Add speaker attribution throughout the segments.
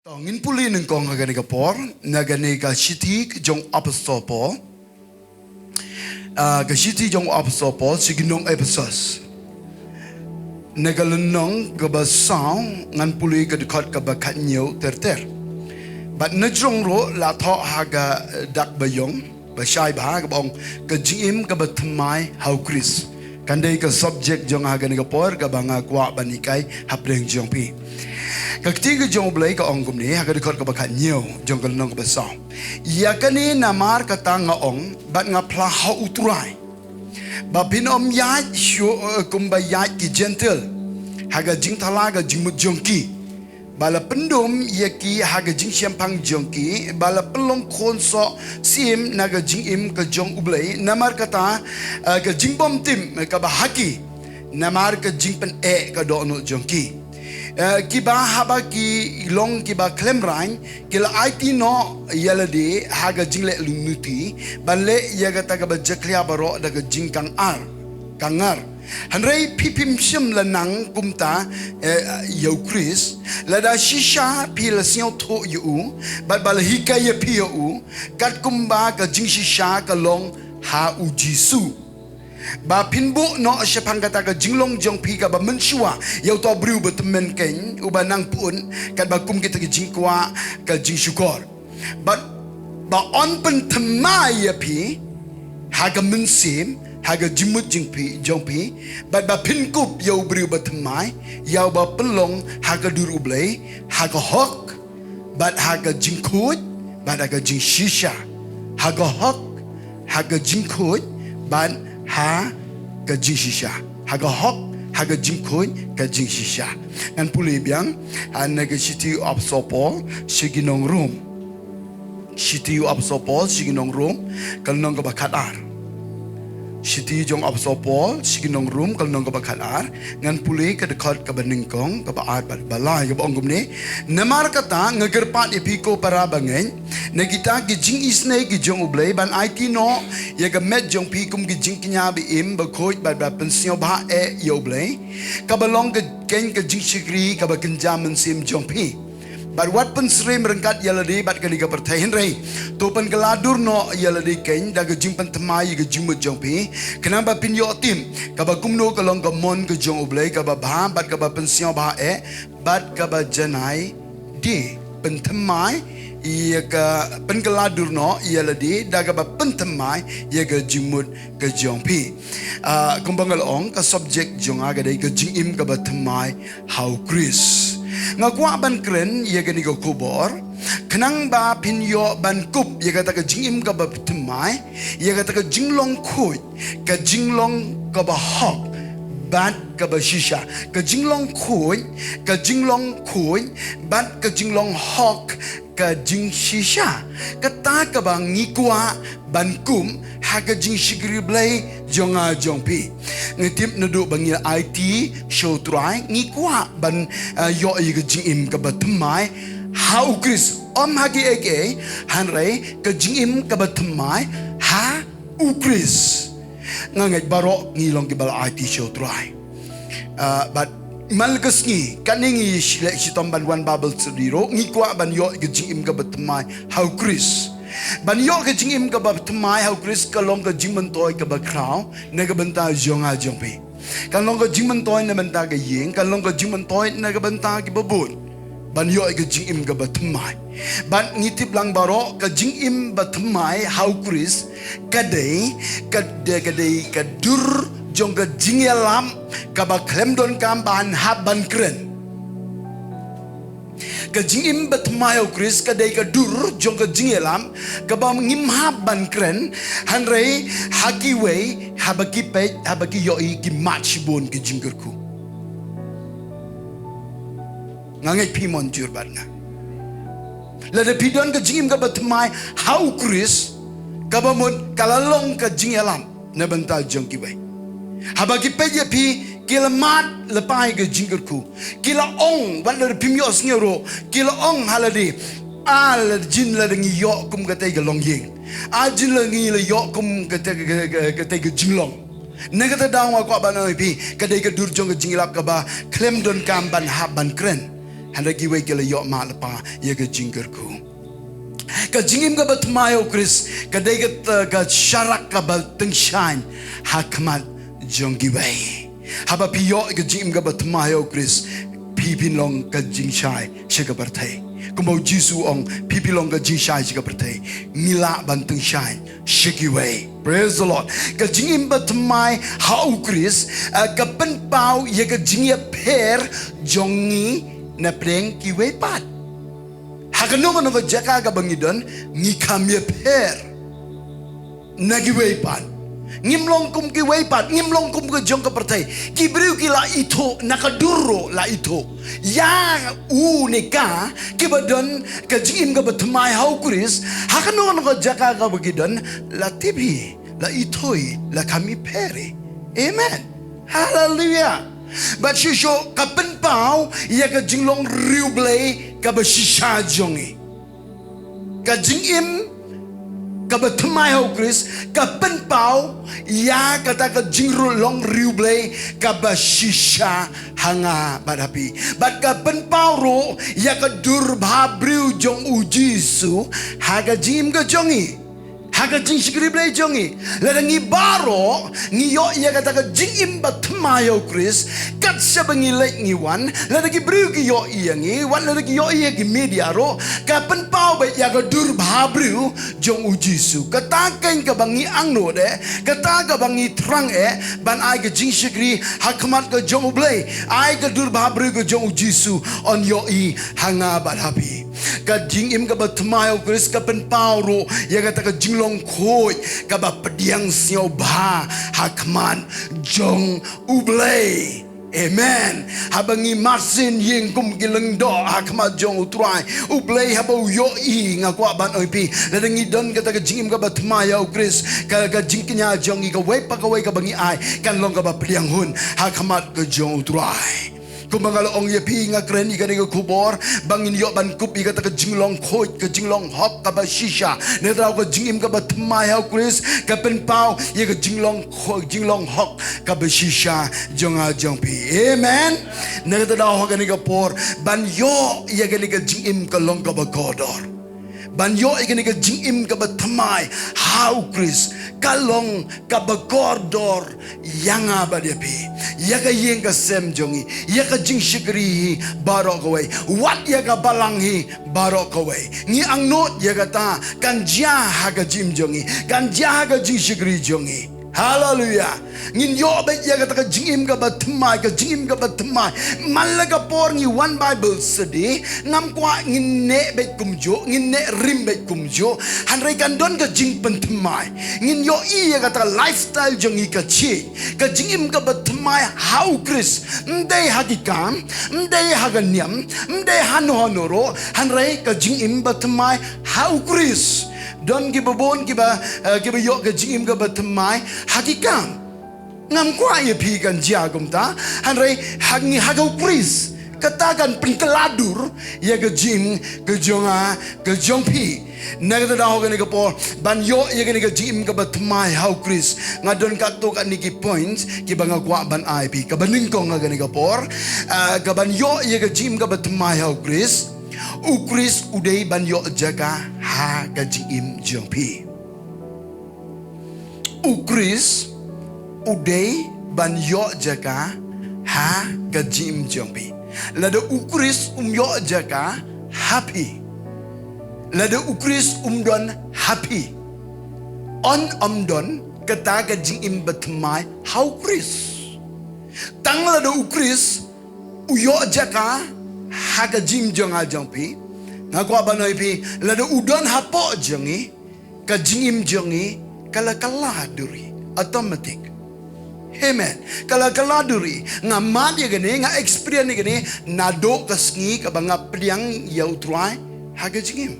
Speaker 1: Tongin puli ng kong agani ka por, nagani ka shiti jong apostol Paul, ka shiti jong apostol Paul siginong episos. Nagalunong ka ba sang ngan puli ka dekat ka ba katnyo terter. But najong ro la tho haga dak bayong ba syai ba ka bong ka Jingim ka ba Thymmai U Khrist. Kandai ka subject jong agani ka por ka ba nga kwa banikai hapreng jong pi. Katiga jong Blei ka ong kumni haga dekat ka bakat nyo jong kalnong ka basang. Ya kani namar kata nga ong bat nga plaha uturai. Ba pinom yat syo kumbayat ki gentle. Haga jing talaga jimut jongki. Bala pendum yaki haga jing siampang jongki. Bala pelong konso sim naga jingim ka jong U Blei. Namar kata ka jing bom tim ka bahaki. Namar ka jing pen ka dono jongki. Kiba haba ki long kiba klemrain kila IT no ialade haga jingle lunuti balle yaga taga bajaklia baro daga jingkang kangar hanrei pipim sim lanang kumta U Khrist lada shisha pil siau tho U bat bal hikaya pi U kat kumba ka Jingshisha ka long ha ujisu ba pinbu no sepang kata ka jinglong jong pi ka ba mensua yau to bru betemen ken uba nang pun kat ba kum kita ke jingkwa ka jingsyukor but ba on pen Thymmai ya pi haga Mynsiem haga jimut jong pi but ba pinkup yau bru betemai yau ba pelong haga dur U Blei haga hok but haga jingkut but haga Jingshisha haga hok haga jingkut but ha ka Jingshisha haga hok haga jingkun ka Jingshisha ngan puli biang naga city of Sopol siginong room city of Sopol siginong room kalnong ka bakatar city jong of Sopol siginong room kalnong ka bakatar ngan puli ka dekat ka baningkong ka baat balay ka baong gumni namar kata ngagerpat ipiko para bangen nagita ki jingisne ki jong U Blei ban IT no ya ga met jong pi kum ki jingknya bi im Bakhuid ba pension ba U Blei ka balong ka ken ka jingshikri ka ba kenjam Mynsiem jong pi but what pen srim rengkat ialade bat ka liga pertain rei to pen geladur no ialade ken da ga jingpan Thymmai ga jimut jong pi kenapa pin yo tim ka ba kumno ka long ka mon ka jong U Blei ka ba bat ka ba pension ba bat ka ba janai di pen Thymmai ia ka penggeladur no ialade daga ba Thymmai ia ga jimut ka jong pi kumbangal ong ka subject jong aga dai ka Jingim ka ba Thymmai U Khrist ngakwa ban kren ia ga ni ka khubor kenang ba pinyo ban kup ia kata ka Jingim ka ba Thymmai ia kata ka jinglong khoi ka jinglong ka ba hok bat ka ba shisha ka jinglong khoi bat ka jinglong hok ka Jingshisha kata ka bang ngikwa ban kum haga Jingshigri Blei jonga jongpi ngitip nadu bangil IT show try ngikwa ban yo ga Jingim ka ba Thymmai U Khrist om hagi ege hanrei ka Jingim ka ba Thymmai U Khrist ngangai barok ngilong ki bal IT show try but malgas ni kaningi silek sitom ban wan bubble sediro ngikwa ban yo ke Jingim ka ba Thymmai U Khrist ban yo ke Jingim ka ba Thymmai U Khrist ka long ka jingmentoy ka ba kraw na ka banta jonga jongpi kan long ka jingmentoy na banta ka ying kan long ka jingmentoy na ka banta ki babun ban yo ke Jingim ka ba Thymmai ban ngitip lang baro ka Jingim ba Thymmai U Khrist kadai ka dur jong ka Jingialap ka ba klemdon kamban haban kren ka Jingim ba Thymmai U Khrist ka dai ka dur jong ka Jingialap ka ba ngim haban kren hanrei hakiwei habaki pe habaki yoi ki matchbon ki jinggerku ngangai pimon jurban nga lada pidon ka Jingim ka ba Thymmai U Khrist ka ba mon kalalong ka Jingialap na banta jong kiwei habagi peje pi kila mat lepai ke jinggerku kila ong ban le pimyo snero kila ong halade al jin la ngi yo kum ka te ga long ying a jin la ngi le yo kum ka te ga jinglong negata dawa ko ban pi ka de ka dur jong Jingialap ka ba klem don kam ban ha ban kren handa giwe ke le yo ma le pa ye ke jinggerku ka jingim ka bathymmai U Khrist ka dei ka syarak ka batengshine hakmat jong giwe haba piyo ka jingim ka bathymmai U Khrist pipin long ka jingshai shika barthai kumau jisu ong pipin long ka jingshai shika barthai ngila bantengshine shikiwe. Praise the Lord. Ka jingim bathymmai U Khrist ka penpau ye ka jingia per jongi na preng kiwe pat hakanong no jaka ka bangidon ngi kamye per na kiwe pat ngimlong kum kiwe pat ngimlong kum ka jong ka pertai kibriu kila ito nakaduro la ito ya unika kibadon ka jingim ka bathymmai U Khrist hakanong no jaka ka bangidon la tibi la itoi la kami pere. Amen. Hallelujah. But she show kapen pau ya ka jinglong U Blei ka bashisha jongi ka jingim ka bathymmai U Khrist kapen pau ya kata ka jinglong U Blei ka bashisha hanga badapi but kapen pau ro ya ka durbha briu jong ujisu haga jim ka jongi haga jingshikri blei jongi la ngi baro ngi yo ya kata ka jingim bathymmai U Khrist kat sabangi lek ngi wan la ngi bru ki yo ngi wan la ngi yo ki media ro ka pen pau ba ya ka dur bha bru jong ujisu kata kain ka bangi angno de kata ka bangi thrang ban ai ka jingshikri hakmat ka jong blei ai ka dur bha bru ka jong ujisu on yo hanga badapi ka jingim ka bathymmai U Khrist ka pen pau ro ya kata ka jinglong khoi ka ba pediang siau ba hakman jong U Blei. Amen. Habangi masin yeng kum Lyngdoh hakmat jong utrai U Blei habo yo ngakwa ban oipi ladangi don kata ka jingim ka bathymmai U Khrist ka jingkinya jong ka wei pa ka wei ka bangi ai kan long ka ba pediang hun hakmat ka jong utrai kumangalo ong ye pi nga kreni ka nga khubor bangin yo ban kupi ka ka jinglong khoi ka jinglong hop ka ba shisha ne daw ka jingim ka bathymmai U Khrist ka pen pau ye ka jinglong khoi jinglong hop ka ba shisha jonga jongpi. Amen. Ne daw ka nga por ban yo ye ka nga jingim ka long ka ba godor ban yo ye ka jingim ka bathymmai U Khrist kalong ka ba godor yanga ba dia pi ya ka yeng ka sem jongi ya ka jingshikri barok away what ya ka balangi barok away ni ang not ya ka ta kan jia ha ka jim jongi kan jia ha ka jingshikri jongi. Hallelujah. Ngin yo ba ya ka jingim ka bathymmai ka jingim ka bathymmai malaga por ngi one Bible study ngam kwa ngin ne be kumjo ngin ne rim be kumjo hanrai kan don ka jing bathymmai ngin yo ya ka lifestyle jongi ka chi ka jingim ka bathymmai U Khrist ndai hakikam ndai haganyam ndai hanonoro hanrai ka jingim bathymmai U Khrist don gibabon giba yo ka jingim ka bathymmai hakikam ngam kwa ye pi kan jagum ta hanrai hangi U Khrist katakan penkeladur ya ke jing ke jonga ke jongpi nagada daw ka por ban yo ye ke jing ka bathymmai U Khrist ngadon ka to ka niki points ki banga kwa ban ip ka baning ko nga ka por ka ban yo ye ke jing ka bathymmai U Khrist udai ban yo jaka ha ka jingim jongpi U Khrist udai ban yo jaka ha ka jingim jongpi lada U Khrist yo jaka happy lada U Khrist don happy on don kata ka jingim bathymmai U Khrist tang lada U Khrist yo jaka haga jim jonga jongpi ngakwa banoi pi lada udon hapo jongi ka jingim jongi kala duri automatic. Amen. Kala duri ngamat ya gani nga experience gani nado ka sngi ka banga pliang yau try haga jingim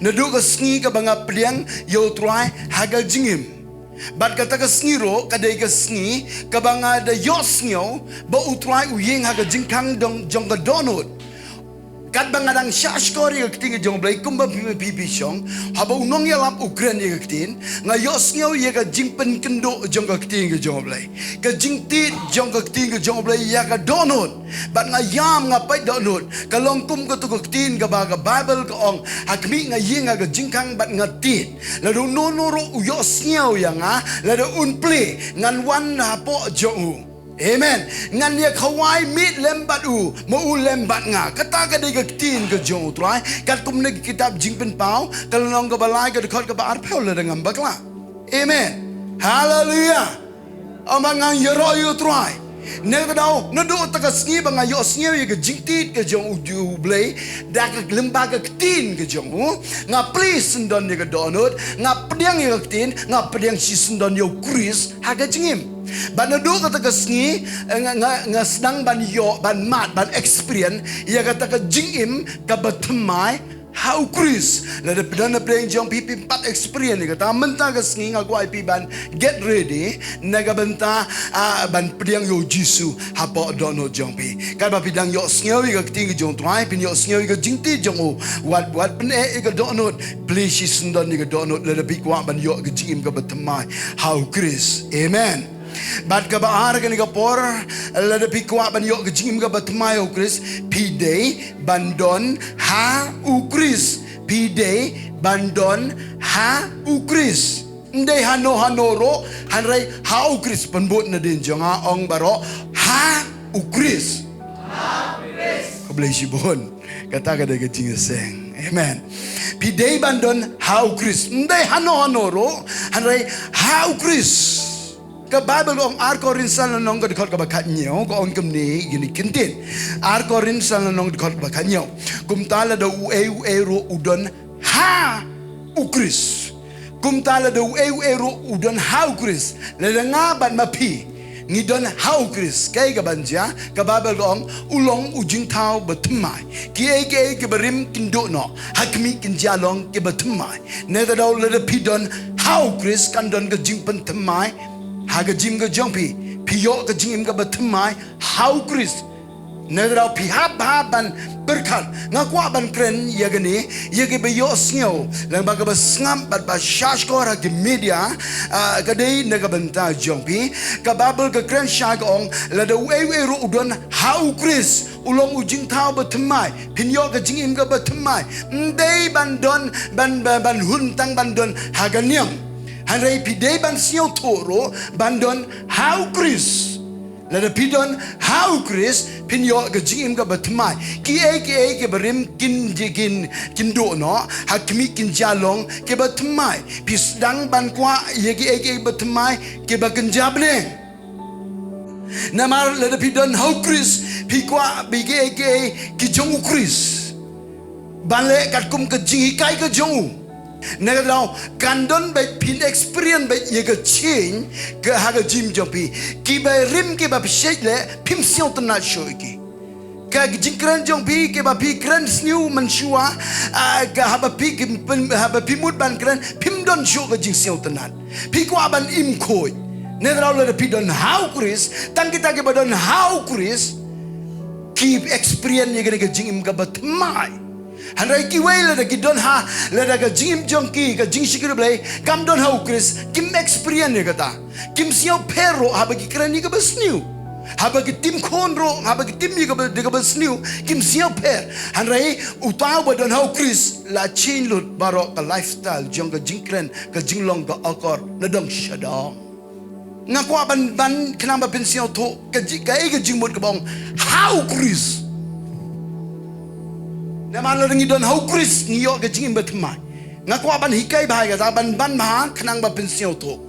Speaker 1: nado ka sngi ka banga pliang yau try haga jingim bat kata ka sniro kadai ka sngi ka banga da yosnyo ba utrai uyeng haga jingkang dong jong ka donut kat bangadang syashkor ye kting jong blai kumba pi song haba unong ya lap ukren ye ktin nga yos ngeu ye ka jingpen kendo jong ka kting jong blai ka jingti jong ka kting jong blai ya ka donut bat nga yam nga pai donut ka longkum ka tu ka ktin ka ba ka bible ka ong hakmi nga ye nga ka jingkang bat nga tit la do no no ro yos ngeu ya nga la do unple ngan wan ha po jong Amen. Ngan ye khawai mit lembat u mo lembat nga kata ka de tin ka jong trai kat kum ne kitab jingpen pau kalong ka balai ka khot ka ba arpel le ngam bakla. Amen. Hallelujah. Amang yero yu trai ne ka dau na do ta ka sngi ba nga yo sngi ye ka jingtit ka jong u blei da ka lemba ka tin ka jong nga please ndon ye ka donut nga pediang ye ka tin nga pediang si ndon yo Khrist ha ka jingim ban do kata ka sngi nga sedang ban yo ban mat ban experience ya kata ka jingim ka bathymmai how Khrist la de pedana preng jong pipi pat experience ni kata menta ka sngi nga kwai pi ban get ready na ka benta ban pediang yo jisu hapo dono jong pi ka ba pidang yo sngi ka ting jong trai pin yo sngi ka jingti jong wat pen ka dono please sindon ni ka dono la de pi kwa ban yo ka jingim ka bathymmai how Khrist. Amen. Bat ka baar ka ni ka por la de pikwa ban yo ka jingim ka bathymmai u Khrist pi day bandon ha u Khrist pi day bandon ha u Khrist ndai hano ro hanrai ha u Khrist penbut na din jonga ong baro ha u Khrist ko blei sibon kata ka de ka jingiseng. Amen. Pi day bandon ha u Khrist ndai hano ro hanrai ha u Khrist ka Bible ong arkorin san nong ka dikot ka bakat nyo ko ong kumni gini kintin arkorin san nong dikot ka bakat nyo kumtala da u ro udon ha u Khrist kumtala da u ro udon ha u Khrist le nga ban mapi ngidon ha u Khrist kay ka banja ka Bible ong ulong ujing tao bathymmai ki ke berim kindo no hakmi kinjalong ke bathymmai ne da daw le pidon ha u Khrist kan don ka jingpen thymmai haga jim ga jongpi piyo ga jingim ga bathymmai how Khrist negrau pi ban berkat ngakwa ban kren yagani yagi be yo snyo lang ba ga sngap bat ba shashkor ha media ga dei nega banta jongpi ka babel ga kren shagong la de we ru udon how Khrist ulong ujing tau bathymmai pinyo ga jingim ga bathymmai ndei bandon ban hun tang bandon haganiam Hanrei pidei ban siyo toro bandon how Khrist la de pidon how Khrist pinyo ga jingim ga bathymmai ki berim kin do no hakmi kin jalong ke bathymmai pisdang ban kwa ye bathymmai ke ba kenjable namar la de pidon how Khrist pikwa bige ki jong Khrist banle kat kum ke Jingikai ke jong Negadau kandon by pin experience by yega change ke haga jim jompi ki by rim ke ba pshele pim siau tana shoiki ka jingkran jompi ke ba pi kran sniu manshua ka haba pi mut ban kran pim don sho ke jing siau tana pi ko ban im khoi negadau le pi don how Khrist tan kita ke ba don how Khrist ki experience yega ke jing im ka bathymmai Hanrai ki way la ki don ha la da ka jingim jongki ka Jingshisha blei kam don ha Khrist kim experience ne kata kim siau pero ha ba ki krani ka basniu ha ba ki tim khonro ha ba ki tim ni ka basniu kim siau per hanrai utaw ba don ha Khrist la chin lut baro ka lifestyle jong ka jingkren ka jinglong ka akor na dong shadong ngakwa ban kenamba pensiau to ka jingmut ka bong how Khrist Naman lang idon how Khrist niyo ka jingim bathymmai ngakwa ban hikai bahai ka ban ma khnang ba pensiyo to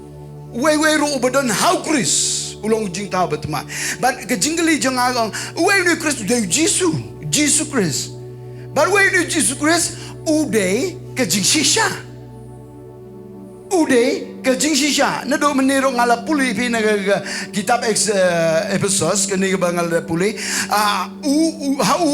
Speaker 1: we ro badon how Khrist ulong jing ta bathymmai but ka jingali jong agong we ni Khrist de Jesus Khrist but we ni Jesus Khrist uday ka Jingshisha uday ka Jingshisha na do menero ngala puli pi na kitab episodes ka ni ba ngala puli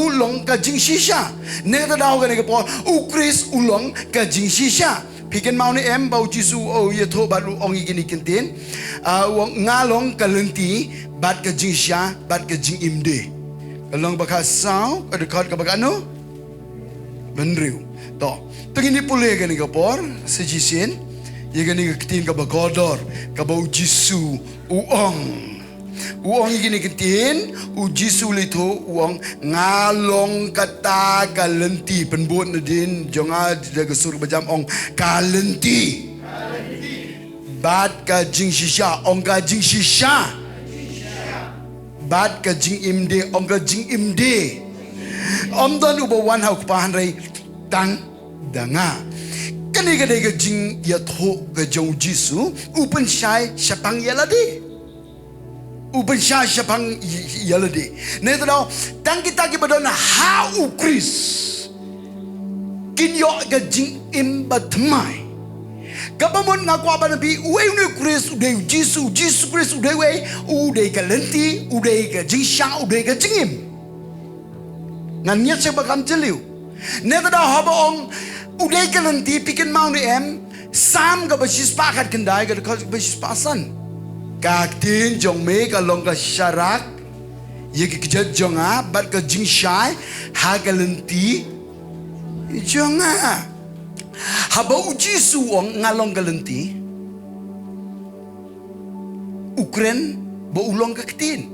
Speaker 1: ulong ka Jingshisha ne da daw ka ni po Khrist ulong ka Jingshisha piken mau ni em bau jisu ye tho ba lu ong igini kintin ngalong ka lenti bat ka Jingshisha bat ka Jingim de kalong ba ka sao ka de ka ba no benriu to tengini pule gani kapor sejisin ye gani ketin ka bagodor ka bau jisu uong gini ketin jisu lito uong ngalong kata kalenti penbuat nadin jonga daga sur bajam ong kalenti bad ka Jingshisha ong ka Jingshisha bad ka Jingimde ong ka Jingimde om don ubawan hau kepahan rai tang danga kani ka dai ka jing ya tho ka jong jisu upen shai shapang ialade upen shai shapang ialade ne tao tang kita ki badon ha U Khrist kinyo ka Jingim bathymmai Kapamun ngaku apa nabi uai U Khrist udai Jisu Khrist udai uai udai ka lenti udai ka Jingshisha udai ka Jingim ngan nyat saya bakam jeliu neta dah haba ong udai ka lenti pikin mau ni sam ka basis pakat kendai ka basis pasan ka tin jong me ka long ka syarak ye ki kejat jonga bat ka Jingshisha ha ka lenti jonga haba Jisu ong ngalong galenti Ukren bo ulong ka ketin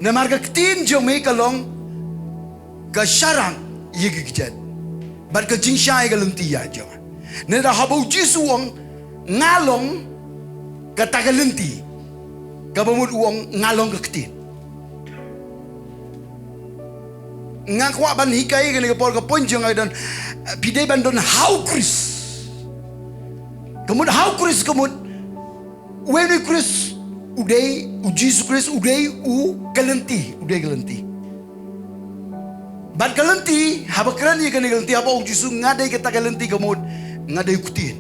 Speaker 1: namar ka ketin jome kalong ka syarang yegi kejat bar ka Jingshisha galenti ya jong neda haba Jisu ong ngalong ka tagalenti ka bamud uong ngalong ka ketin ngaku ban hikai gani ka por ka ponjong ai don pidai bandon hau Khrist kemud hau Khrist kemud when U Khrist udai Jisu Khrist udai galenti bad galenti haba kran ye gani galenti haba Jisu ngadai kata galenti kemud ngadai kutin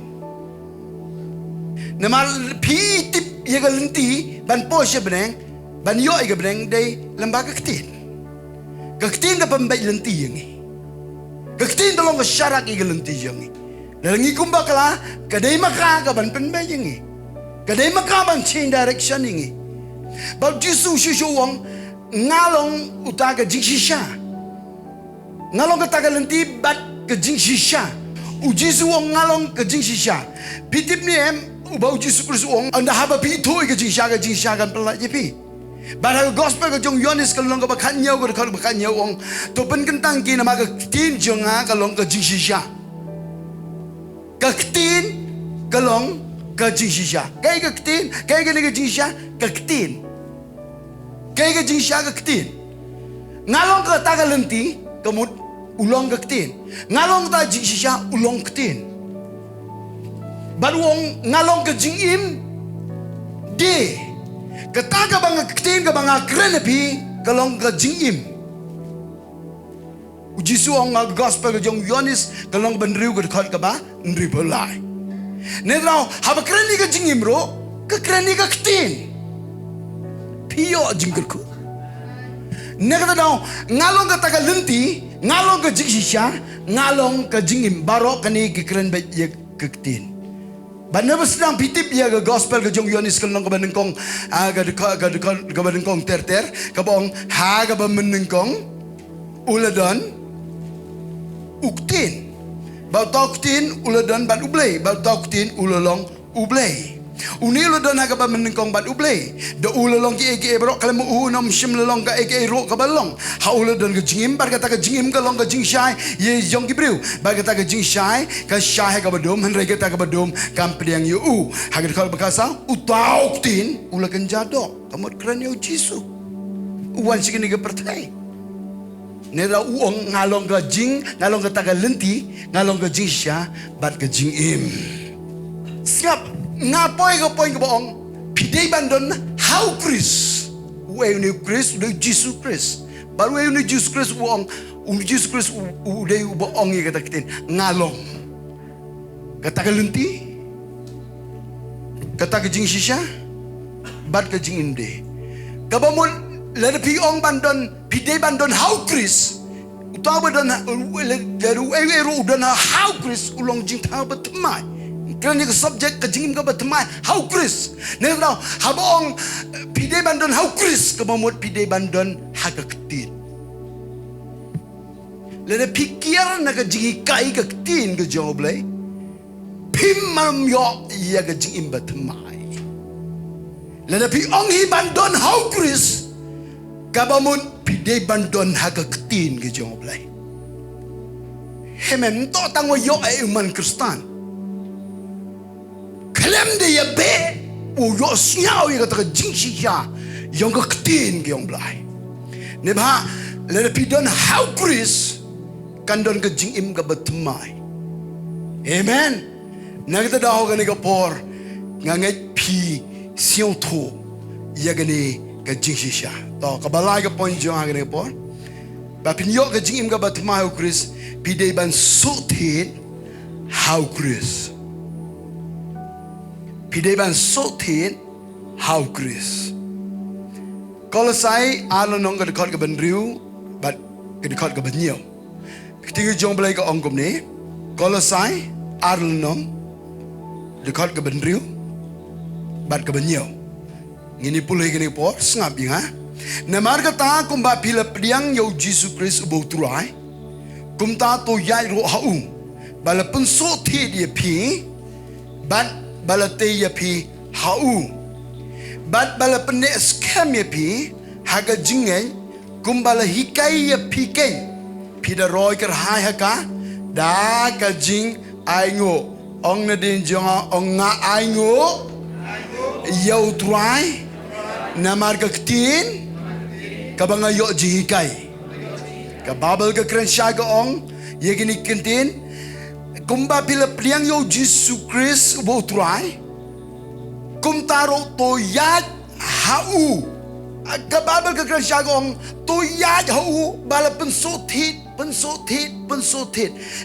Speaker 1: namal pitip ye galenti ban posya beneng ban yo ai beneng dai lembaga ketin ketin ka pembaik lenti yang ni ketin tolong ke syarak i lenti yang ni dalam ngikum bakala kadai maka ka ban pembaik yang ni kadai maka ban change direction yang ni bab Jisu shishu wong ngalong utaga Jingshisha ngalong ka lenti bat ke Jingshisha Jisu wong ngalong ke Jingshisha pitip ni ubau Jisu Khrist wong anda haba pitoi ke Jingshisha kan pelak jepi Barang gospel ke jong Yohanes kalau ke bakanya ke kalau bakanya ong tu pen kentang ki nama ke tin jonga kalau ke Jingshisha ke tin kalau ke Jingshisha ke tin ke Jingshisha ke tin ke Jingshisha ke tin ngalong ke tagalenti kemud ulong ke tin ngalong ke Jingshisha ulong ke tin baru ong ngalong ke Jingim de Kata bang ketin ka bang krenepi kalong ka Jingim. Jisu ang gospel ka jong Yohanes kalong benriu ka dekat ka ba nri belai. Nedrau haba kreni ka Jingim ro ka kreni ka ketin. Pio jingkelku. Nekata daw ngalong ka taga lenti ngalong ka Jingshisha ngalong ka Jingim baro kani ka kren ba ye ka ketin. Banaba sedang pitip ya ke gospel ke jong Yohanes kelong ke benengkong ke benengkong ter ke bong ha ke benengkong uladon uktin bau toktin uladon ban U Blei bau toktin ulalong U Blei uni uladon ha ke benengkong ban U Blei do ulalong ki eke bro kalau mu nom shim lalong ke eke ro ke balong ha uladon ke Jingim bar kata ke Jingim kelong ke Jingshisha ye jong kibriu bar kata ke Jingshisha ke syah ke badum henry kata ke badum kampediang U ha ke kalau bekasa utauktin ulakan jadok kamot kran yo Jisu uwan sikini ke pertai nera uong ngalong ke ngalong ke taga lenti ngalong ke Jingshisha bat ke Jingim siap ngapoy ke poin ke boong pidai bandon hau Khrist uai U Khrist udai Jisu Khrist baru uai Jisu Khrist boong Jisu Khrist udai boong ye kata ketin ngalong kata ke lenti kata ke Jingshisha bat ke Jingimde kabamun lada piong bandon pidai bandon hau Khrist utawa bandon dari uai udon hau Khrist ulong Jingta bathymmai kerana ke subjek ke Jingim ke bathymmai hau Khrist nera habong pidai bandon hau Khrist ke mamut pidai bandon haga ketin Lada pikir na ka Jingikai ka Ktien ka jong U Blei. Pim malam yo ia ka Jingim bathymmai. Lada pi ong hi bandon hau Khrist. Kabamun pide bandon ha ka Ktien ka jong U Blei. Hemen to tangwa yo ai uman Kristan. Klem de ya be u yo siao ya ka Jingshisha yang ka Ktien ka jong U Blei. Ne ba lada pi don hau Khrist kandon ke Jingim ke bathymmai. Amen. Nang kita dah orang ni kapor ngangai pi siang tu ia gani ke Jingshisha. Tahu kabalai ke poin jong agani kapor. Bapin yok ke Jingim ke bathymmai U Khrist pi dei ban suhthied U Khrist. Pi dei ban suhthied U Khrist. Kalau saya ala nong ke dekat ke benriu, bat ke dekat ke benyiau. Ketika jong Blei ke ongkom ni, kalau saya arlenong dekat ke benriu, bat ke benyiau. Ini pulih gini por, sngap ya. Namar kata kumba pila pediang U Khrist U Blei, kumta to yai ro haum, bala pensuhthied dia pi, bat bala te dia pi haum, bat bala pendek scam dia pi, haga jingai, kumbala hikai dia pi keng. Pida roy ker hai haka da ka jing ai ngo ong na din jong ong nga ai ngo yau try na mar ka Ktien ka banga yo Jinghikai ka babel ka kren sha ka ong ye gini Ktien kumba pila pliang yo Khrist bo try kum taro to yat hau ka babel ka kren sha ka ong to yat hau bala pensuhthied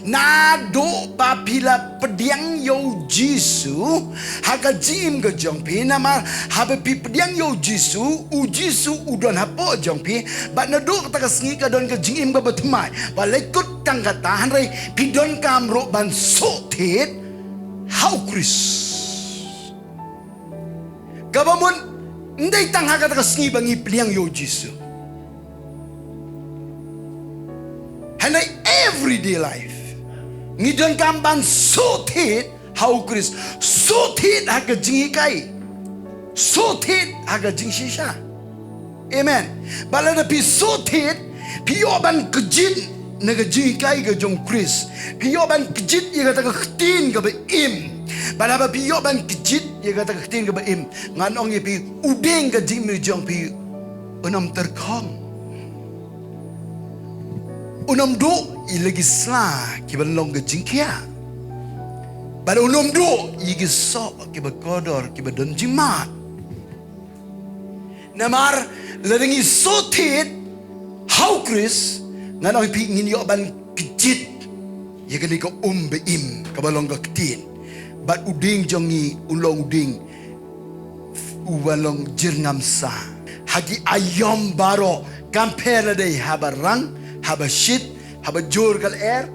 Speaker 1: na do papila pediang yo Jisu haga jim ke jongpi nama habe pi pediang yo Jisu udon hapo jongpi bat na do kata sengi ka don ke Jingim ke bathymmai ba lekut tang kata hanrei pi don kamro ban suhthied U Khrist kabamun ndai tang haga kata sengi bangi pediang yo Jisu. And everyday life, ngidon kamban suhthied U Khrist, suhthied haga Jinghikai, suhthied haga Jingshisha. Amen. Balada pi suhthied, pi yoban kejit naga Jinghikai ke jong Khrist, pi yoban kejit ia kata ke Ktien ke im. Balaba pi yoban kejit ia kata ke Ktien ke im. Ngan ong ia pi udeng ke Jingim jong pi enam terkong. Unam do ilagi sla kiban long ke jingkia. Pada unam do igi sok kiban kodor kiban don jimat. Namar lerengi suhthied U Khrist ngan oi pi ngin yo ban kejit. Ya kini ko be im kabalong ke Ktien. Bat uding jongi ulong uding uwalong jirngam sa. Hagi ayam baro kampera dei habarang haba shit, haba jor kal air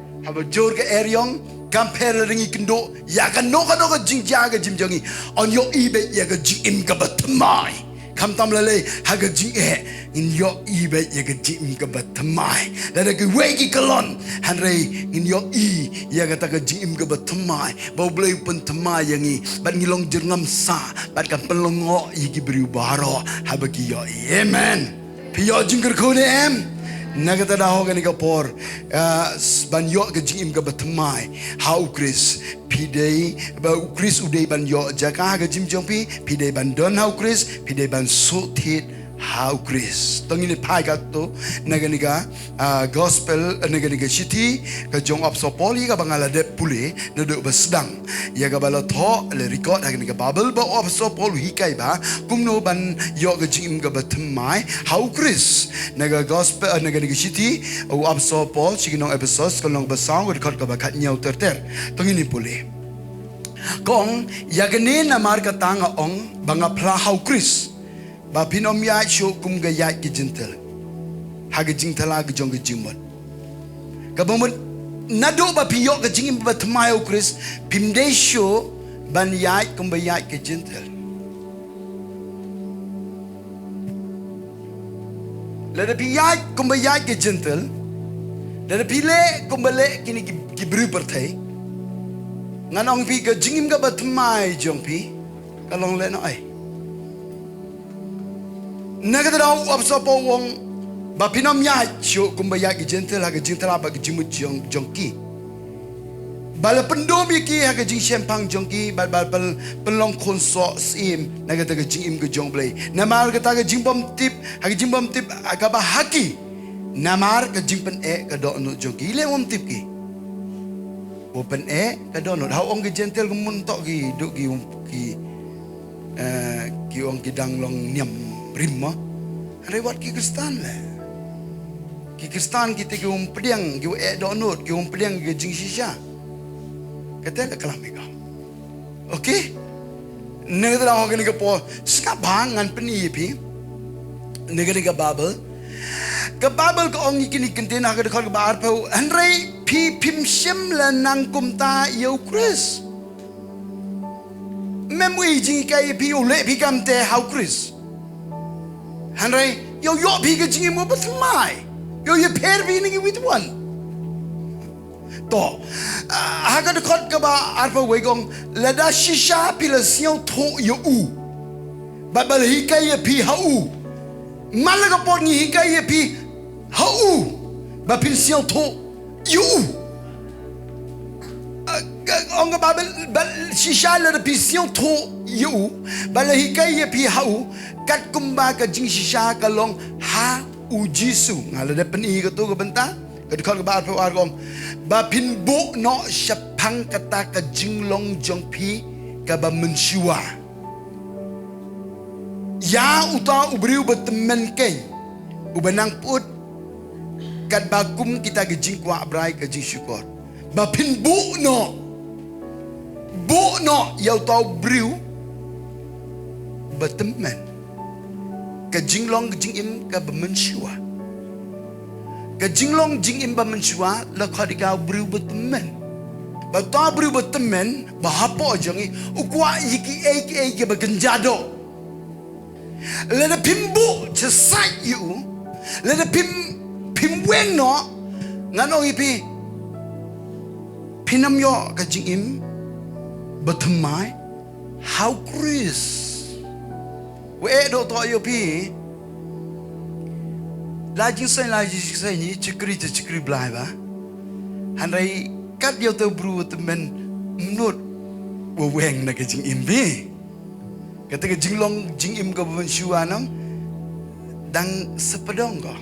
Speaker 1: yong, compare ringi kendo, ya kan no ka jingjaga jimjongi, on yo ibe ya ka Jingim ka bathymmai, kam tam lale haga jing in yo ibe ya ka Jingim ka bathymmai, lada ka wegi kalon, hanrei in yo ya ka taka Jingim ka bathymmai, bau blei penthymmai yangi, bat ngilong jirngam sa, bat kan pelongo yigi beriu baro, haba ki yo amen, piyo jingker kone Nagata dah hogan ika por ban yo ke Jingim ke bathymmai U Khrist pidei U Khrist udei ban yo jaka ke jim jongpi pidei ban don U Khrist pidei ban suhthied U Khrist tongini pai kato naganika gospel naganika city ke jong apsopoli ka bangalade pule nado basdang ya ka bala tho le record naganika babel ba apsopol hikai ba kumno ban yo ke Jingim ke bathymmai U Khrist naga gospel naganika city u apsopol siginong episode kolong basang record ka bakat nyau terter tongini pule kong yagane namar ka tanga ong banga phla U Khrist ba pinom ya show kum ga ya ki jintel haga jingtala ga jong ga jimot ka bomot nado ba piyo ga Jingim bathymmai U Khrist pimde show ban ya kum ba ya ki jintel lada pi ya kum ba ya ki jintel Dan pilih kumbalik kini gibru bertai. Nganong pi ke jingim ke bathymmai jong pi. Kalong le no ai. Naga tau apsopo wong bapinam ya chu kumbaya ki gentle ha ke jingtala ba ke jimut jong ki. Bala pendomi ki ha ke jing sempang jong ki bal pelong konsok sim naga ta ke jingim ke jong blei. Namar ke ta ke jingbom tip ha ke jingbom tip akaba haki. Namar ke jingpen ke do no jong ki le om tip ki. Open ke do no ha ong ke gentle ke muntok ki duk ki ong ki dang long niam Prima, rewat ki Kristan lah. Ki Kristan kita ki pediang ki donut ki pediang ki Jingshisha. Kata ke kelam mereka. Okey. Negara orang ni ke po skap bangan peni pi. Negara ke Babel. Ke Babel ke orang kini kentena ke dekat ke bar pau. Andrei pi Mynsiem la nangkum ta U Khrist. Memui Jingikai pi ule pi kamte U Khrist. Handrai, yo pi ke jingim mo bathymmai. Yo per pi ni with one. To, haga dekot ke ba arpa wegong lada shisha pi la siang to yo u. Babal hikai pi ha u. Malaga pot ni hikai pi ha u. Ba pi siang to yo u. Onga babal shisha la pi siang to yo u. Bala hikai pi ha u. Kat kumba ke Jingshisha kalong ha ujisu ngalada peni ke tu ke benta ke dekat ke bar pewar gom ba pin bu no syapang kata ke jinglong jong pi ke ba mensyua ya uta ubriu betemen ken ubenang put kat bakum kita ke jingkwa abrai ke jingsyukor ba pin bu no ya uta ubriu betemen ke jinglong jingim ke mensyua ke jinglong jingim ba mensyua la khadika bru betemen ba ta bru betemen ba hapo jangi ukwa yiki ke ba genjado la da pimbu chesai you la da pimweng no ngano ipi pinamyo ke jingim bathymmai U Khrist we do to yo pi la jing sai ni chikri blai ba hanrai kat yo to bru te men nut wo weng na ke jing im bi kata ke jinglong jing im ko ban shua nam dang sepedong ko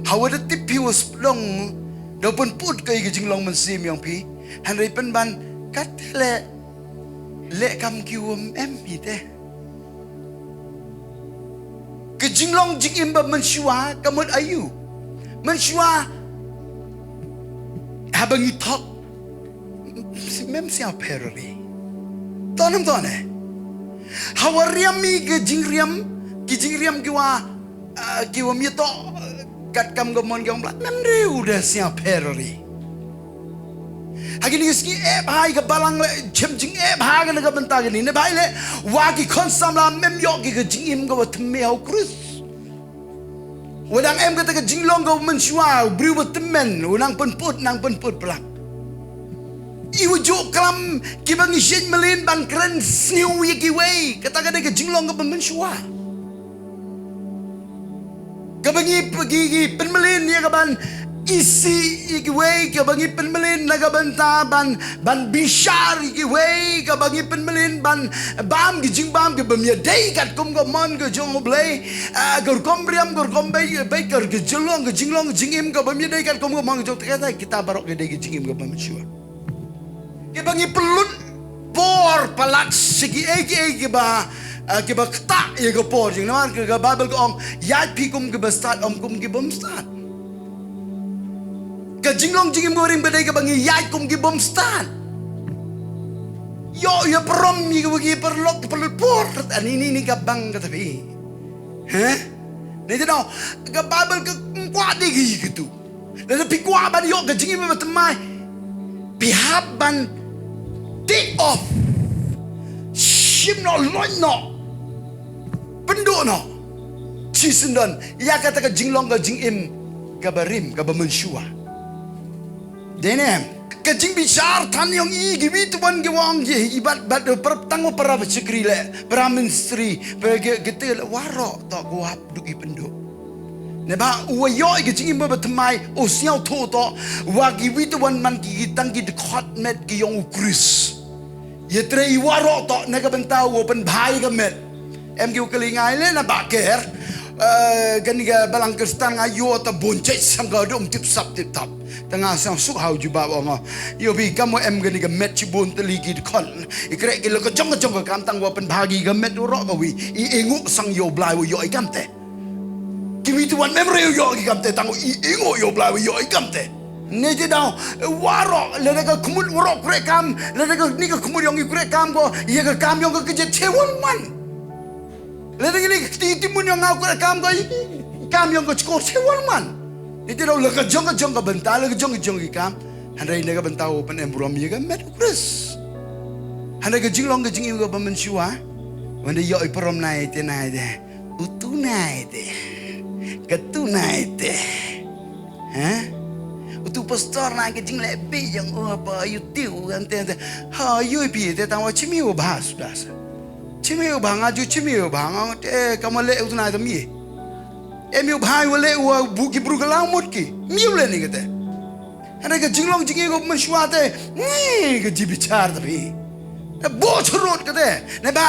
Speaker 1: hawada tipi was pedong do pun put ke jinglong Mynsiem yang pi hanrai pen ban kat le kam kiwom em pi te ke jinglong jingim ba mensyua kamut ayu mensyua habangi tok mem sia perri tonam tone hawariam mi ke jingriam ki wa mi to kat kam gomon gong blat mem riu da sia perri hagini ski hai ke balang le chem jing ha ke ga benta ke ni ne bai le wa ki konsam la mem yo ki ke jingim go bathymmai U Khrist wadang em kata ke jinglong go mensyua bru betemen nang penput pelak iwu jo klam ki bang isin melin bang keren sniu ki wei kata ke jinglong go mensyua ke bangi pergi penmelin ya ke ban isi ikiwei ke bangi penmelin naga benta ban bishar ikiwei ke bangi penmelin ban bam ki jingbam ke bamya dei kat kum go mon ke jong blei gor kombriam gor kombei baker ke jelong ke jinglong jingim ke bamya dei kat kum go mon jong kata kita barok ke dei ke jingim ke bamsyua ke bangi pelut por palat sigi ke ba ke ba kta ye ke por jing nan ke babel ko ong yat pi kum ke bastat om kum ke bom start ke jinglong jingim goreng bedai ke bangi yai kum ki bom stan yo perom mi ke perlok pelupur ini ke bang ke tapi ni tau ke babel ke kuat digi gitu dan pi kuat ban yo ke jingim bathymmai pihak ban take off shim no loin no penduk no cisendan ya kata ke jinglong ke jingim ke barim ke mensyua Denem. Kajing bicar tan yang gibi tuan gewang je ibat bat pertanggo para bersekri le para menteri bagi kita warok tak guap duki penduk neba uayo kajing imba bathymmai osiau tho to wagi tuan man ki tangki dekat met ki yang U Khrist ye tre warok to nega bentau open bhai ka met em ki kelingai le na baker kan ga balang kristan ayo ta boncet sangga dom tip sap tip tap tengah sang suk hau juba bongo yo bi kamu em gani ga met chibun teligi kon ikre ki lo ko jong ka kam tang wa pen bagi ga met ro ga wi I engu sang yo blai yo I kamte ki wi tuan memory yo I kamte tang I engu yo blai yo I kamte ne je dau waro le ga kumul ro kre kam le ga ni ga kumul yong kre kam go ye ga kam yong ga je chewon man le ga ni ti mun yong ngau kre kam go kam yong ga chko chewon man itu dah lega jong ka bentar lega jong ikam handai nega bentar open embrom ye ka met U Khrist handai ka jinglong ka jingim ka bamenshua wanda yo iperom nai te nai de utu nai de ketu nai de utu pastor nai ka jingle be yang apa you tiu kan te ha you pi te tang wa chimi u bhas das chimi u bhanga ju chimi u bhanga te kamale utu nai de mi emiu bhai wale wa buki brugalang mutki miu le ni kete ana ka jinglong jingi ko mashwate ni ka jibichar tabi bo churot kete ne ba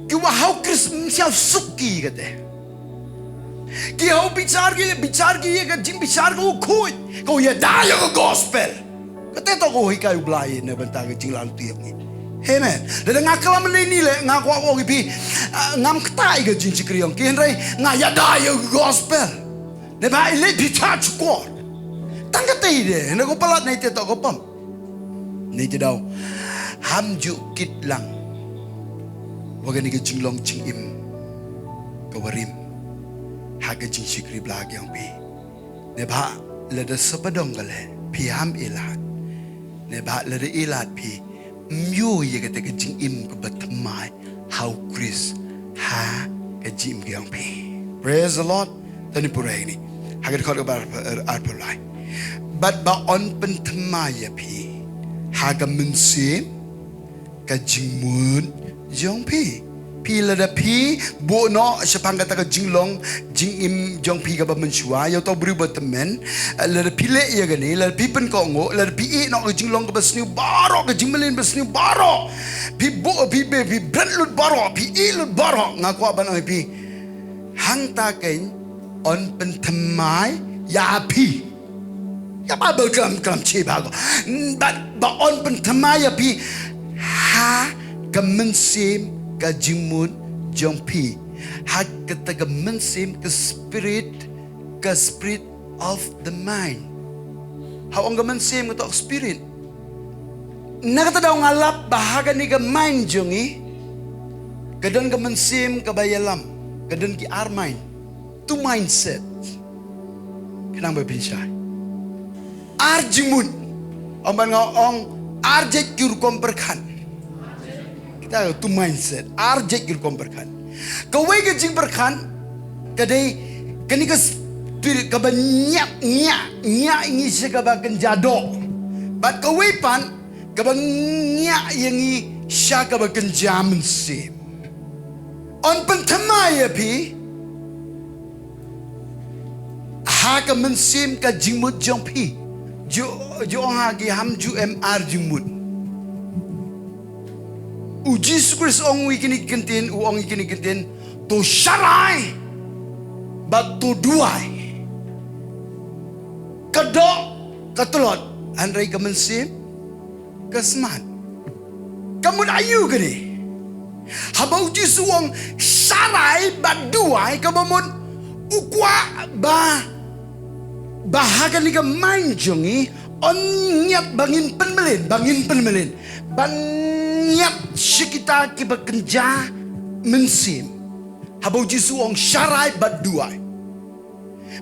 Speaker 1: ki wa hau Khrist siao sukki kete ki hau bichar ki ye ka jing bichar ko khoi ko ye da yo gospel kete to ko hikai U Blei ne banta ka jinglang tiak ni Amen. Dan ngakala menini le ngakwa ko gibi ngam ktai ga jinchi kriong ki henrai ngaya da yo gospel. Ne ba ile bicha chukor. Tangka tei de ne ko palat nei te to ko pam. Nei te dau ham ju kit lang. Wagani ga jinglong jingim ka warim. Ha ga jinchi kri blag yang pi. Ne ba le da sapadong ga le pi ham ilat. Ne ba le da ilat pi myo ye kata ke jingim ke bathymmai how Khrist ha ke jim ke yang pe praise the Lord tani pura ini hagar khot ba arpulai but ba on bathymmai ya pi ha ka Mynsiem ka jingmun jong pi pi la da pi bo no sepang kata ka jinglong jingim jong pi ka ba menshua yo to bru bathmen la da pi le ya gani la pi pen ko ngo la pi e no ka jinglong ka basniu baro ka jingmelin basniu baro pi bo pi be pi brand lut baro pi e lut baro ngako ba no pi hang ta ken on bathymmai ya pi ya ba ba kam chi ba ko ba on bathymmai ya pi ha ka Mynsiem ka jingmun jong pi hak kata ka Mynsiem ka spirit of the mind how ang ka Mynsiem ka spirit nakata daw ngalap bahaga ni ka mind jongi kadang ka Mynsiem ka bayalam kadang ki armain to mindset kanang ba pinsay arjingmun ang ong arjek kyur komperkan tu mindset arjek gil komperkan kawai ke jing berkan kadai kani ka spirit ka banyak nya ini segaba kenjado bat kawai pan ka banyak yang i sya ka bakenja Mynsiem on bathymmai pi ha ka Mynsiem ka jingmut jong pi jo ha gi ham ju mr jingmut U Jesus Christ ong ikini kentin u ong ikini kentin to sharai but to duai kadok katulot andrai ka Mynsiem kasman kamu ayu gani habau Jesus ong sharai but duai kabamun ukwa bahagan ni ka mind jongi on nyat bangin penmelin nyat sikita ki bekerja Mynsiem habau Jisu ong syarai bat duai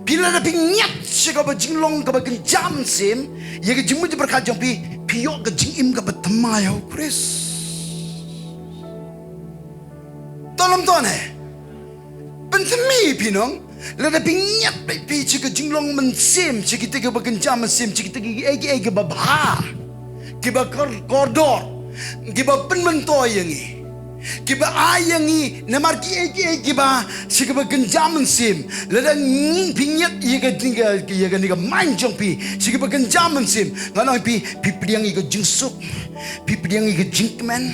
Speaker 1: bila ada nyat sikapa jinglong ka bekerja Mynsiem ye ke jimu berkat jong pi piok ke jingim ka bathymmai U Khrist tolong tuan bathymmai pinong Lada pingyat bai pi chika jinglong Mynsiem chikita ke bagenja Mynsiem chikita ke ege babha. Kiba kordor. Kiba penmentoy yangi. Kiba ayangi namar kiba chika bagenja Mynsiem. Lada nging pingyat yega niga manjong pi chika bagenja Mynsiem. Nganong pi pipriang iga jingsuk. Pipriang iga jingman.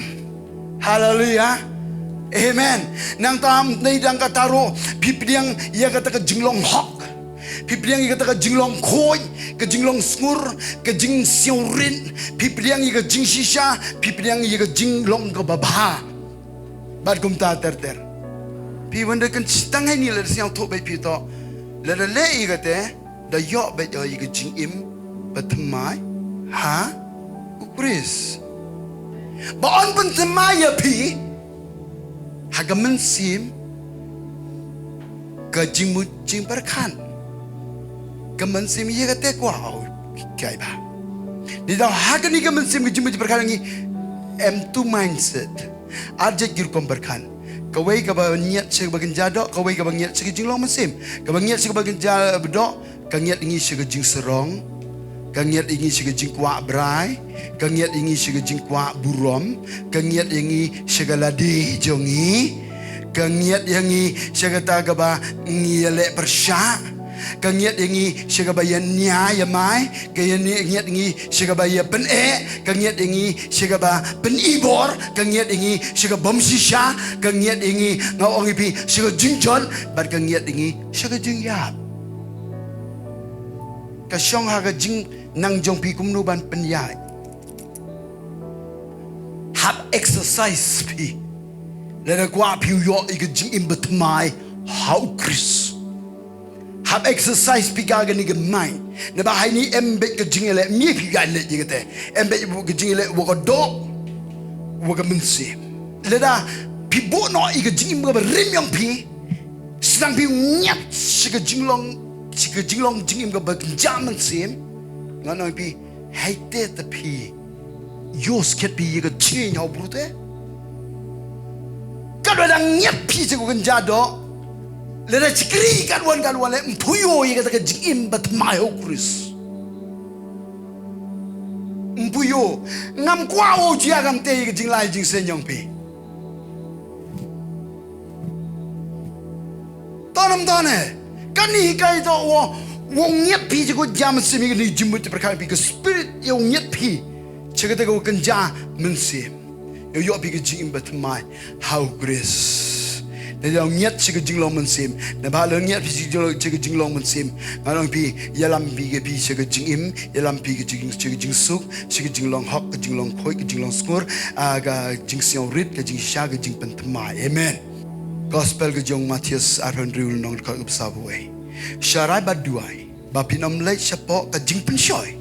Speaker 1: Hallelujah. Amen. Nang tam nei dang kataro pipriang ia kata ke jinglong hok. Pipriang ia kata ke jinglong khoi, ke jinglong skur, ke jing siorin, pipriang ia ke Jingshisha, pipriang ia ke jinglong ke babha. Bad kum ta ter. Pi wanda kan stang hai ni le siang tho bai pi to. Le ia kata da yo bai ia ke Jingim bathymmai ha U Khrist. Ba on bathymmai ya pi haga Mynsiem ke jing perkan ke Mynsiem ye kate kwa au kai ba di da haga ni ke Mynsiem ke jing perkan ni M2 mindset arja gir kom perkan ke wei ke ba niat se bagen jado ke wei ke ba niat se jing long Mynsiem ke ba niat se bagen jado ke niat ingi se jing serong ke niat ingi se jing kwa brai ke niat ingi se jing kwa burom ke niat ingi segalade jongi ke niat ingi segata gaba ngiale persya ke niat ingi segabaya nya mai ke niat ingi segabaya pen ke niat ingi segaba pen ibor ke niat ingi segabom shisha ke niat ingi ngawang ipi sega jingjon bar ke niat ingi sega jingialap ka syong haga jing nang jong pi kumnu ban penyai hab exercise pi lada kwa pi yo ig Jingim bathymmai ha U Khrist hab exercise pi ga ni ge mai na ba hai ni embe ge jingele mi pi ga le ji ge embe ge jingele wo ko do wo ge Mynsiem lada pi bo no ig Jingim ge rim yong pi sedang pi nyat si ge jinglong Jingim ge bagenja Mynsiem nganong pi haite the pi yos ket pi ye chi nhau brute kan dang nyap pi je ko jado le da chikri kan wan le mpuyo ye ka Jingim bathymmai U Khrist mpuyo ngam kwa o ji agam te ye jinglai jing sen yong pi tonam tone kan ni kai to wong nyat pi je ko jam semi ni jimut perkara pi ke spirit yo nyat pi chega te ko kenja Mynsiem yo pi ke Jingim bathymmai ha U Khrist ne yo nyat chega jinglong Mynsiem ne ba lo nyat pi chega jinglong Mynsiem ngalong pi yalam pi ke pi chega Jingim yalam pi ke chega jingsuk chega jinglong hok ke jinglong khoi ke jinglong skur aga jingsiong rit ke Jingshisha ke jing bathymmai amen gospel ke jong Matius arhon riul nong ka ubsabwe syarai baduai bapinom lek siapa ke jing pensoi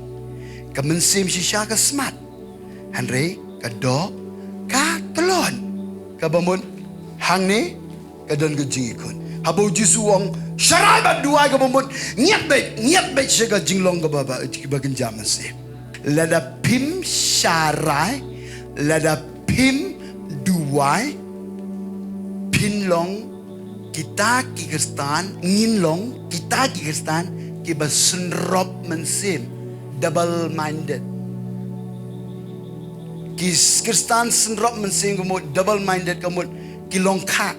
Speaker 1: ke Mynsiem shisha ke smart hanre ke do ka telon ke bamun hang ni ke don ke jing ikun habo jisu wong syarai baduai ke bamun niat baik syaga jinglong ke baba ke bagenja Mynsiem lada pim syarai lada pim duai pinlong kita Kikristan nginlong kita Kikristan kiba sunrop Mynsiem double minded Kikristan sunrop Mynsiem kamu double minded kamu kilong kha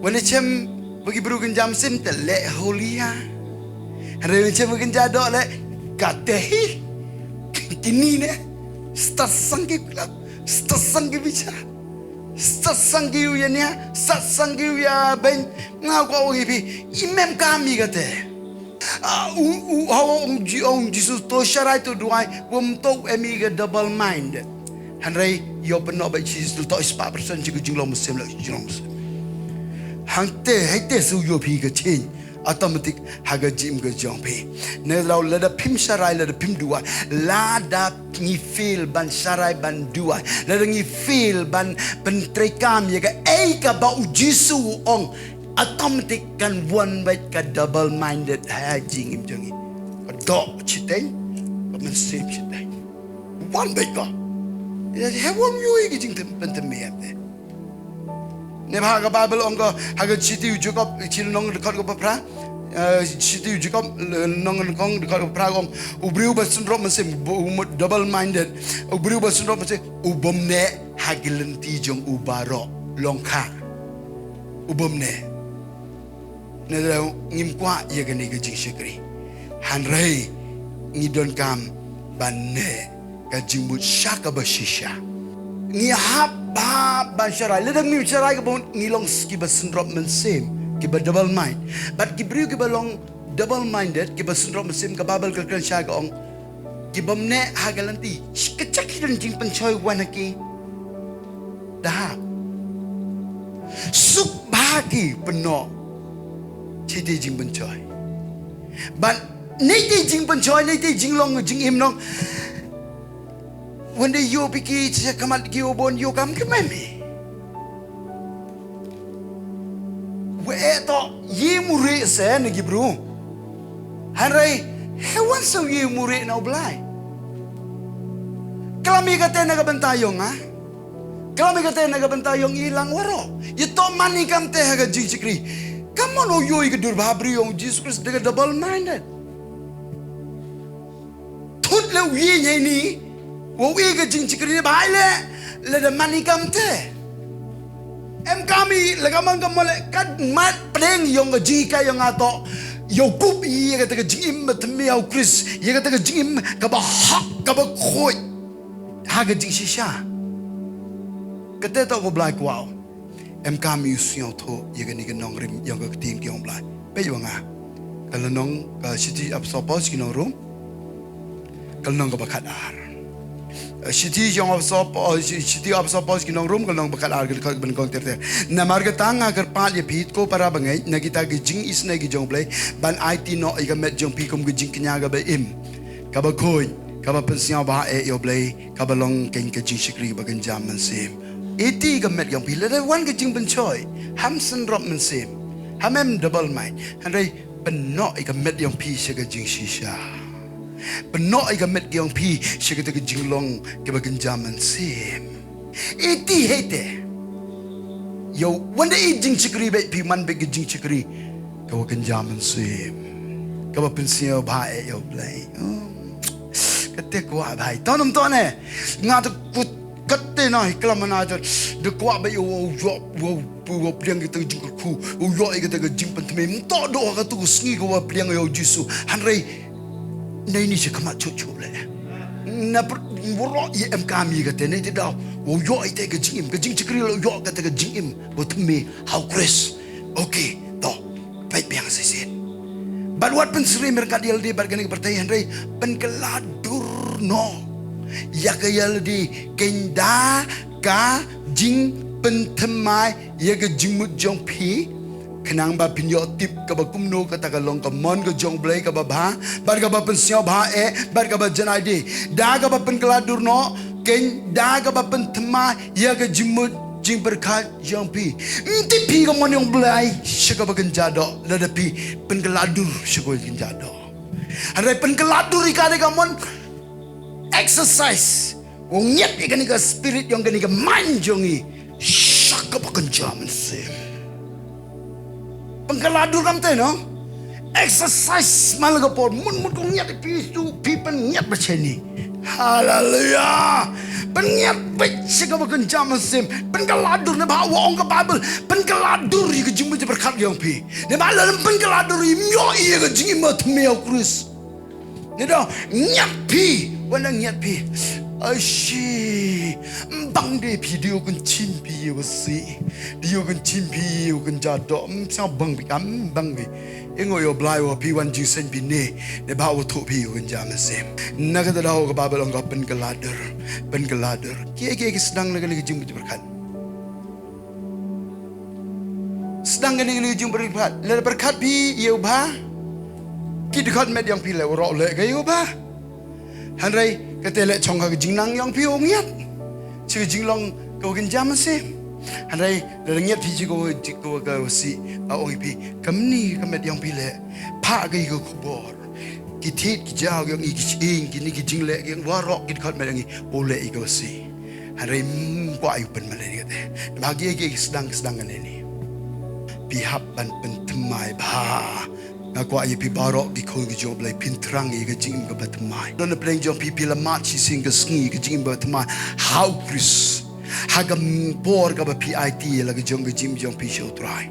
Speaker 1: wane chem bagi berugan jam sim tele holia hari chem bagi jado le katehi kini ne stasangki bicara satsang giu ya nia satsang giu ya ben ngau ko pi imam kami kate ong Jesus to sharai to duai wom to emi ga double mind hanrai yo peno ba Jesus to spa person ji jinglong Mynsiem la jinglong hangte haite su yo pi ga chin automatic haga jim ga jong pi ne law la da pim sharai la da pim duai la da ngi feel ban sharai ban duai la da ngi feel ban pentrekam ya ga ka ba ujisu ong automatic kan one by ka double minded ha Jingim jongi do chiteng ba Mynsiem chiteng one by ka ya he won yo gi jing tem pen tem me ne bha ga Bible ong ko ha ga chiti u Jacob chil nong dekat ko pra chiti u Jacob nong kong dekat ko pra ong ubriu ba syndrome Mynsiem double minded ubriu ba syndrome Mynsiem ubomne hagilenti jong ubaro longkha ubomne ne da ngim kwa ye ga ni ga jingshikri han rei ngi don kam banne ka jimbut shaka ba shisha ngi hab ba ban sharai le dang mi sharai ka bon ngi long ski ba syndrome Mynsiem ki ba double mind but ki briu ki ba long double minded ki ba syndrome Mynsiem ka babal ka kran sha ka ong ki bomne hagalanti skachak hidan jing panchoy wanaki dah suk bagi peno chidi jing panchoy but nei jing panchoy nei jing long jing im long when they yo piki kamat ki obon yo kam kememi we to yi muri se ne gibru hanrai hewan so yi muri na Blei kalami kate na kabantayong ha kalami kate na kabantayong ilang waro ito mani kam te ha jing sikri come on yo yi dur babri yung Jesus Christ de double minded thut le wi nyai ni wo wi ga jing sikri bai le de mani kam te em kami le kamang kamole kad mat preng yung ga Jingikai yung ato yo kup yi ga te Jingim bathymmai U Khrist yi ga te Jingim ka ba hak ka ba khoi ha ga Jingshisha kate to ko Blei kwao em kami usyo tho yi ga ni ga nong rim yung ga Ktien U Blei pe yo nga kalanong ka city up suppose ki no room kalanong ka bakadar city yung of suppose ki no room kalanong bakadar ka ban kong ter na marga tanga kar pa ye phit ko para bangai nagita gi jing isne gi jong Blei ban it no i ga met jong pi kom gi jing knya ga ba im ka ba khoi ka ba pensiao ba e U Blei ka ba long ken ka jing shikri ba gan jam Mynsiem iti ga met jong pi le wan ga jing ban choi ham syndrome Mynsiem hamem double mind handai penno i ga met jong pi se ga Jingshisha penno i ga met jong pi se ga te jing long ka ba gan jam Mynsiem iti hete yo wanda i jing shikri ba pi man ba ga jing shikri ka ba gan jam Mynsiem ka ba pensiao ba e U Blei kate ko bhai tonom to ne nga to kate na hiklamana to de ko ba yo wo pliang ki tang jing ku yo i ka jing panthme to do ka tu sngi ko pliang yo jisu hanrei nei ni se kama chu le na woro i em kami ka te nei te da wo yo i te ka jing chikri lo yo ka te ka Jingim bathymmai U Khrist okay to pai piang se sen but what pensri mereka ialade bargani pertai hanrei penkeladur no yaka ialade kenda ka jing Thymmai yaga jingmut jong pi kenang ba pinyo tip ka ba kumno ka tagalong ka mon ka jong Blei ka ba ba bar ka ba pensio ba e bar ka ba janai de da ka ba penkeladur no kenda ka ba Thymmai yaga jingmut jing berkat jong pi nti pi ka mon jong Blei shaka ba genjado lada pi penkeladur shako genjado hanrei penkeladur ikade ka mon exercise wong nyet ikani ka spirit yang kani ka mind jongi shaka ba genjam Mynsiem penkeladur kam te no exercise malaga por mun kong nyet pi tu pi pen nyet ba cheni hallelujah penyet becik ka bagan jam Mynsiem penkeladur ne bawa ong ka Bible penkeladur i ka jingmu je berkat yang pi ne bala penkeladur i myo i ka Jingim bathymmai U Khrist ne do nyat pi wana nyat pi ashi bang de pi dio kan chin pi yo si dio kan chin pi yo kan jado sa bang pi kam bang pi ingo yo Blei wa pi wan jing sen pi ne bawa thu pi yo kan jam Mynsiem na ka da ho ka Bible ong ka penkeladur ki sedang lagi jing berkat sedang lagi jing berkat le berkat pi yo ba ki dekat met yang pi le ro le ga yo ba hanrei ka te le chong ka jingnang yang pi ong yat chi jinglong ko kan jam Mynsiem hanrei le ngiat pi chi ko ka si a ong pi kamni ka met yang pi le pha ga ko khubor ki thit ki jaw yang i ki ching ki ni ki jingle ki warok ki khat met yang i ole i ko si Hari ko ayu pen malay kate. Bagi sedang ini. Pihak ban pen Thymmai bah. Aku ayu pi barok di kau ke U Blei pintrang ke Jingim ke Thymmai. Dan peleng jom pi lamat si sing ke SNIEH ke Jingim ke Thymmai. How Khrist. Hagam por ke PIT lagi jom ke Jingim pi show try.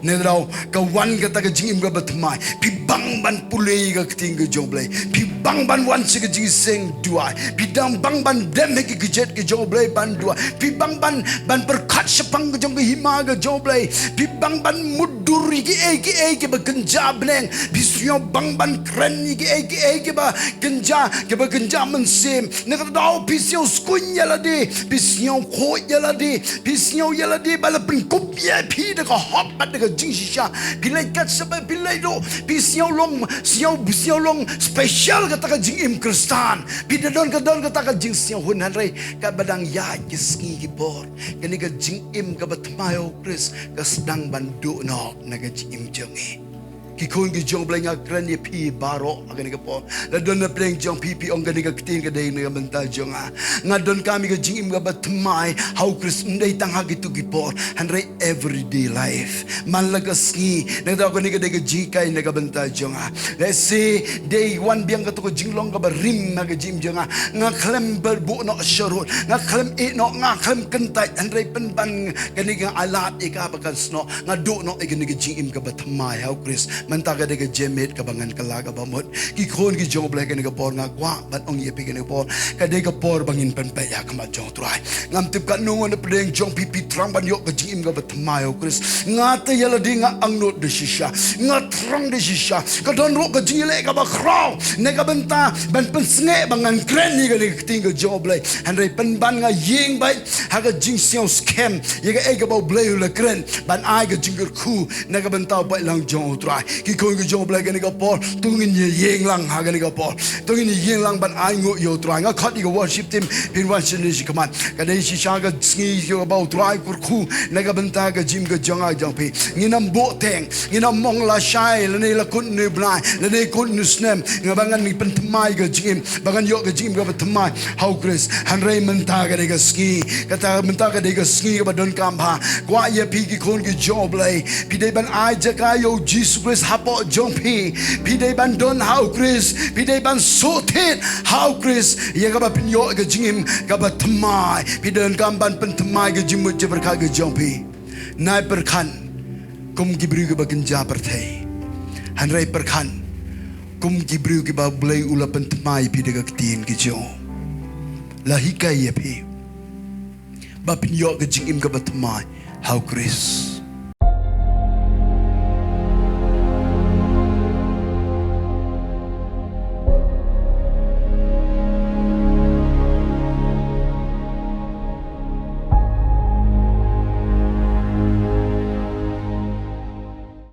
Speaker 1: Nedrau kawan kata ke Jingim ke Thymmai. Pi bang ban pulei ke Ktien U Blei. Pi bang ban wan si ke Jingseng dua. Pi dang bang ban dem ke jet ke U Blei ban dua. Pi bang ban perkat sepang ke jong ke hima ke U Blei. Pi bang ban mudur ke bekenja beneng. Pi sio bang ban keren ke ba genja Mynsiem. Nedrau pi sio skun ialade. Pi sio ko ialade. Pi sio ialade bala pengkup ya pi de ko hop ke Jingshisha pilai kat sebab pilai do pi siau long special kata ke Jingim Kristan pi don kata ke Jing siau hun hanrei ka badang ya ke SNIEH ki bor kini ke Jingim ke Thymmai U Khrist ke sedang bandu no na ke Jingim jongi ki kun ki jong bleng akran ye pi baro agani ke po la don na pleng jong pi ong gani ke Ktien ke dei ne Bynta jong ngadon kami ke Jingim ke Thymmai U Khrist ndai tang ha gitu ki por hanrei everyday life man la ke SNIEH ne da ko ni ke dei ke Jingikai ne ke Bynta jong let's say day one biang ke to jinglong ke rim na ke Jim jong nga klem berbu no syarut nga klem e no nga klem kentai hanrei penban gani ke ialade ka bakan sno ngadu no e gani ke Jingim ke Thymmai U Khrist Mantaka de ke jemet ke bangan kelaga bamot ki khon ki U Blei ke ne ke por nga kwa bat ong ye pi ke ne por ka de ke por bangin pen pe ya kama jong trai ngam tip ka nungon de pleng jong pi thrang ban yo ke Jingim ke Thymmai U Khrist nga te ialade nga angno de shisha nga thrang de shisha ka don ro ke Jingialap ka ba kraw ne ka Bynta ban pen snge bangan kren ni ke ne Ktien ke U Blei hanrei pen ban nga yeng bai ha ke Jingshisha scam ye ke ba Blei le kren ban ai ke Jinghikai ne ka Bynta ba lang jong trai ki koi ke U Blei ke ne ka por tungin ye yeng lang ha ke ne ka por tungin ye yeng lang ban ai ngo yo trai nga khat ke worship team pin wan SNIEH command ka dei shisha ke SNIEH ke ba trai kur khu ne ka Bynta ke Jim ke jong pi nginam bo teng nginam mong la shai le ne la kun ne blai le ne kun ne snem nga bangan ni pen Thymmai ke Jingim bangan yo ke Jingim ke Thymmai U Khrist hanrei menta ke de ke SNIEH kata menta ke de ke SNIEH ke ba don kam ha kwa ye pi ki kon ke U Blei pi de ban ai jaka yo Jesus Khrist hapo jong pi dei ban don U Khrist pi dei ban suhthied U Khrist ye ka ba pin yo ke Jingim ka ba Thymmai pi don kam ban pen Thymmai ke jimut je berkha ke jong pi nai perkhan kum gibru ke ba genja perthai hanrei perkhan kum gibru ke ba Blei ula pen Thymmai pi de ke Ktien ke jong lahikai ye pi ba pin yo ke Jingim ke ba Thymmai U Khrist